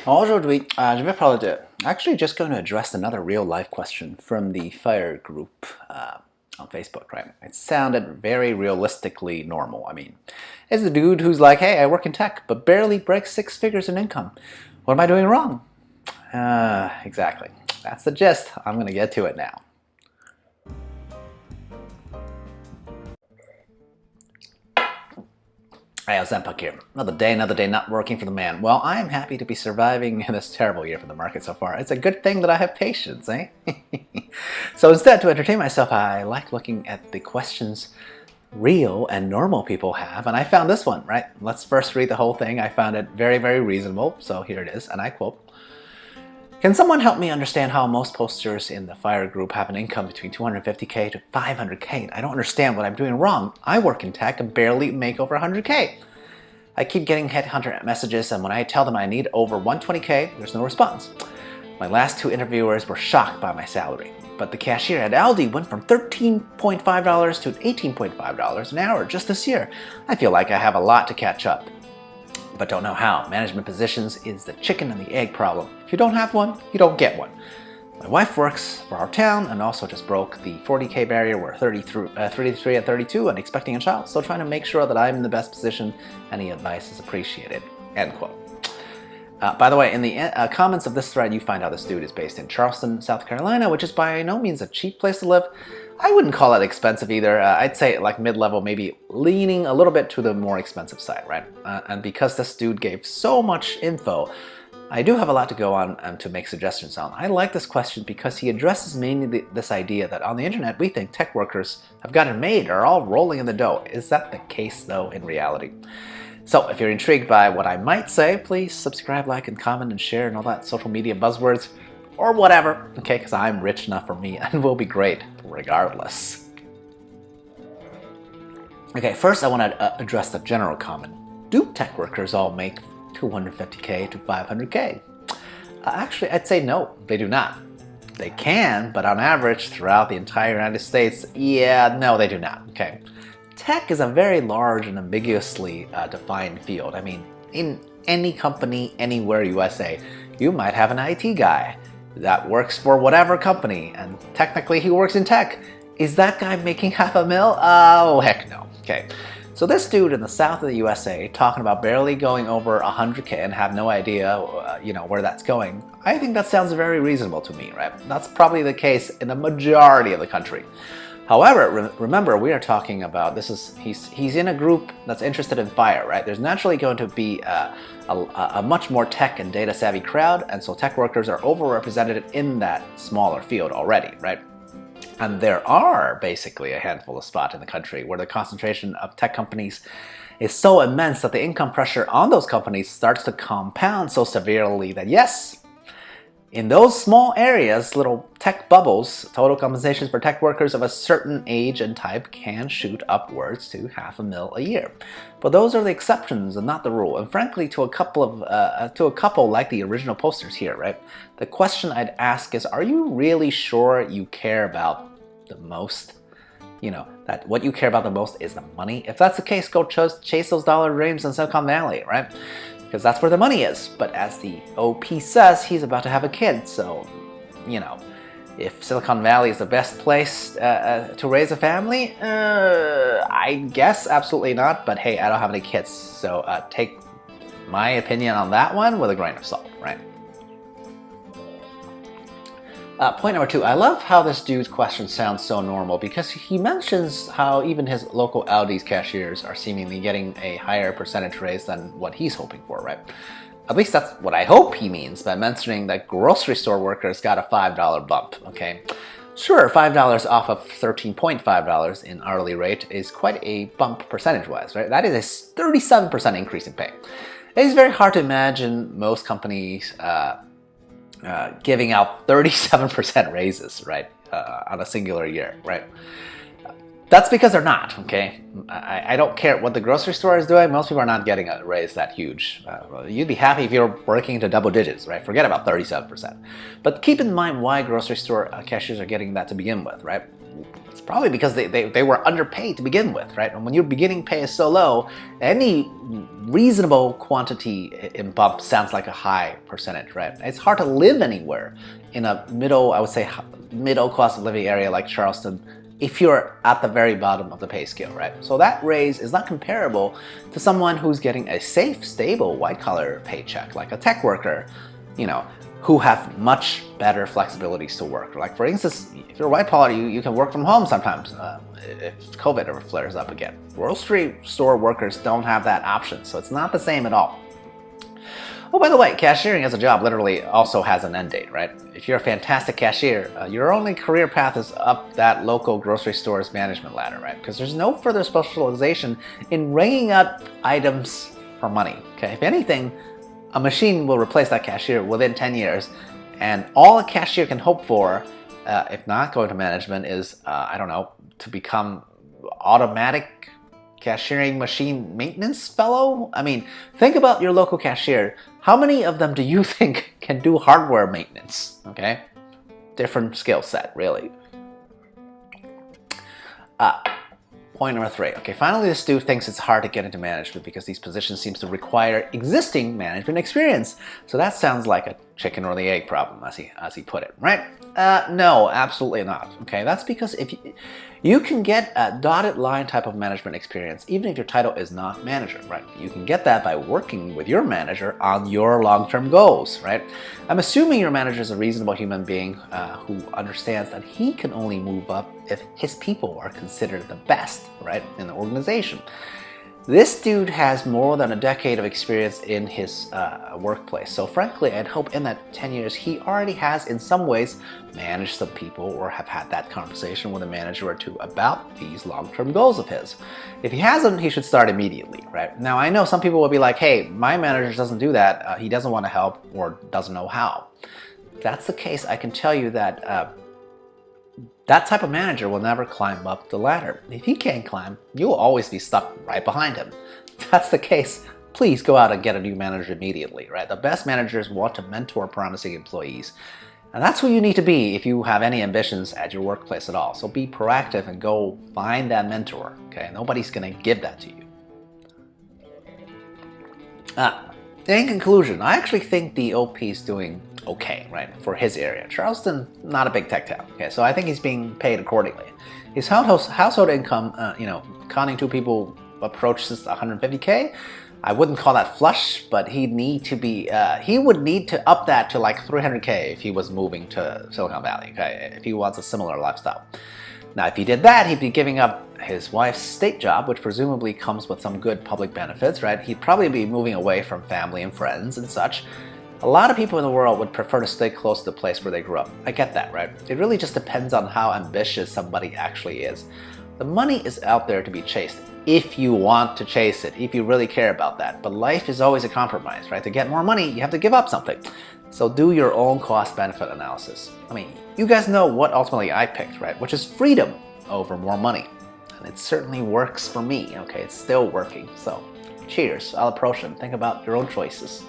Aujourd'hui, je vais parler de... Actually, just going to address another real-life question from the FIRE group on Facebook, right? It sounded very realistically normal. I mean, it's the dude who's like, hey, I work in tech, but barely breaks 6 figures in income. What am I doing wrong? Exactly. That's the gist. I'm going to get to it now. Hey, Zempak here. Another day not working for the man. Well, I am happy to be surviving in this terrible year for the market so far. It's a good thing that I have patience, eh? So instead, to entertain myself, I like looking at the questions real and normal people have, and I found this one, right? Let's first read the whole thing. I found it very, very reasonable, so here it is, and I quote, "Can someone help me understand how most posters in the FIRE group have an income between 250K to 500K? I don't understand what I'm doing wrong. I work in tech and barely make over 100K. I keep getting headhunter messages, and when I tell them I need over 120K, there's no response. My last 2 interviewers were shocked by my salary. But the cashier at Aldi went from $13.5 to $18.5 an hour just this year. I feel like I have a lot to catch up, but don't know how. Management positions is the chicken and the egg problem. If you don't have one, you don't get one. My wife works for our town and also just broke the 40K barrier. We're 33 and 32 and expecting a child, so trying to make sure that I'm in the best position. Any advice is appreciated." End quote. By the way, in the comments of this thread, you find out this dude is based in Charleston, South Carolina, which is by no means a cheap place to live. I wouldn't call it expensive either. I'd say like mid-level, maybe leaning a little bit to the more expensive side, right? And because this dude gave so much info, I do have a lot to go on to make suggestions on. I like this question because he addresses mainly this idea that on the internet we think tech workers have got it made, are all rolling in the dough. Is that the case though in reality? So if you're intrigued by what I might say, please subscribe, like, and comment, and share, and all that social media buzzwords, or whatever, okay, because I'm rich enough for me, and will be great regardless. Okay, first I want to address the general comment. Do tech workers all make 250K to 500K? Actually, I'd say no, they do not. They can, but on average, throughout the entire United States, yeah, no, they do not, okay? Tech is a very large and ambiguously defined field. I mean, in any company, anywhere USA, you might have an IT guy that works for whatever company, and technically he works in tech. Is that guy making $500,000? Oh, heck no. Okay, so this dude in the south of the USA talking about barely going over 100K and have no idea, where that's going. I think that sounds very reasonable to me, right? That's probably the case in the majority of the country. However, remember, we are talking about he's in a group that's interested in FIRE, right? There's naturally going to be a much more tech and data savvy crowd, and so tech workers are overrepresented in that smaller field already, right? And there are basically a handful of spots in the country where the concentration of tech companies is so immense that the income pressure on those companies starts to compound so severely that yes, in those small areas, little tech bubbles, total compensations for tech workers of a certain age and type can shoot upwards to $500,000 a year. But those are the exceptions and not the rule. And frankly, to a couple like the original posters here, right? The question I'd ask is, are you really sure you care about the most? That what you care about the most is the money? If that's the case, go chase those dollar dreams in Silicon Valley, right? Because that's where the money is. But as the OP says, he's about to have a kid, so, if Silicon Valley is the best place to raise a family, I guess absolutely not, but hey, I don't have any kids, so take my opinion on that one with a grain of salt, right? Point number 2, I love how this dude's question sounds so normal because he mentions how even his local Aldi's cashiers are seemingly getting a higher percentage raise than what he's hoping for, right? At least that's what I hope he means by mentioning that grocery store workers got a $5 bump, okay? Sure, $5 off of $13.5 in hourly rate is quite a bump percentage-wise, right? That is a 37% increase in pay. It is very hard to imagine most companies giving out 37% raises, right, on a singular year, right? That's because they're not, okay? I don't care what the grocery store is doing. Most people are not getting a raise that huge. You'd be happy if you're working into double digits, right? Forget about 37%. But keep in mind why grocery store cashiers are getting that to begin with, right? It's probably because they were underpaid to begin with, right? And when your beginning pay is so low, any reasonable quantity in bump sounds like a high percentage, right? It's hard to live anywhere in a I would say middle cost of living area like Charleston if you're at the very bottom of the pay scale, right? So that raise is not comparable to someone who's getting a safe, stable, white-collar paycheck, like a tech worker, who have much better flexibilities to work. Like, for instance, if you're white-collar, you can work from home sometimes if COVID ever flares up again. Grocery store workers don't have that option, so it's not the same at all. Oh, by the way, cashiering as a job literally also has an end date, right? If you're a fantastic cashier, your only career path is up that local grocery store's management ladder, right? Because there's no further specialization in ringing up items for money, okay? If anything, a machine will replace that cashier within 10 years, and all a cashier can hope for, if not going to management, is, to become automatic cashiering machine maintenance fellow? I mean, think about your local cashier. How many of them do you think can do hardware maintenance? Okay, different skill set, really. Point number 3. Okay, finally, this dude thinks it's hard to get into management because these positions seems to require existing management experience. So that sounds like a chicken or the egg problem, as he put it, right? No, absolutely not. Okay, that's because if you can get a dotted line type of management experience, even if your title is not manager, right? You can get that by working with your manager on your long-term goals, right? I'm assuming your manager is a reasonable human being who understands that he can only move up if his people are considered the best, right, in the organization. This dude has more than a decade of experience in his workplace. So frankly, I'd hope in that 10 years, he already has in some ways managed some people or have had that conversation with a manager or two about these long-term goals of his. If he hasn't, he should start immediately, right? Now, I know some people will be like, hey, my manager doesn't do that. He doesn't want to help or doesn't know how. If that's the case, I can tell you that that type of manager will never climb up the ladder. If he can't climb, you'll always be stuck right behind him. If that's the case, please go out and get a new manager immediately, right? The best managers want to mentor promising employees. And that's who you need to be if you have any ambitions at your workplace at all. So be proactive and go find that mentor, okay? Nobody's gonna give that to you. In conclusion, I actually think the OP is doing okay, right, for his area. Charleston, not a big tech town, okay, so I think he's being paid accordingly. His household income, counting 2 people, approaches 150K. I wouldn't call that flush, but he would need to up that to like 300K if he was moving to Silicon Valley, okay, if he wants a similar lifestyle. Now, if he did that, he'd be giving up his wife's state job, which presumably comes with some good public benefits, right? He'd probably be moving away from family and friends and such. A lot of people in the world would prefer to stay close to the place where they grew up. I get that, right? It really just depends on how ambitious somebody actually is. The money is out there to be chased if you want to chase it, if you really care about that. But life is always a compromise, right? To get more money, you have to give up something. So do your own cost-benefit analysis. I mean, you guys know what ultimately I picked, right? Which is freedom over more money. And it certainly works for me, okay? It's still working. So cheers, I'll approach it and think about your own choices.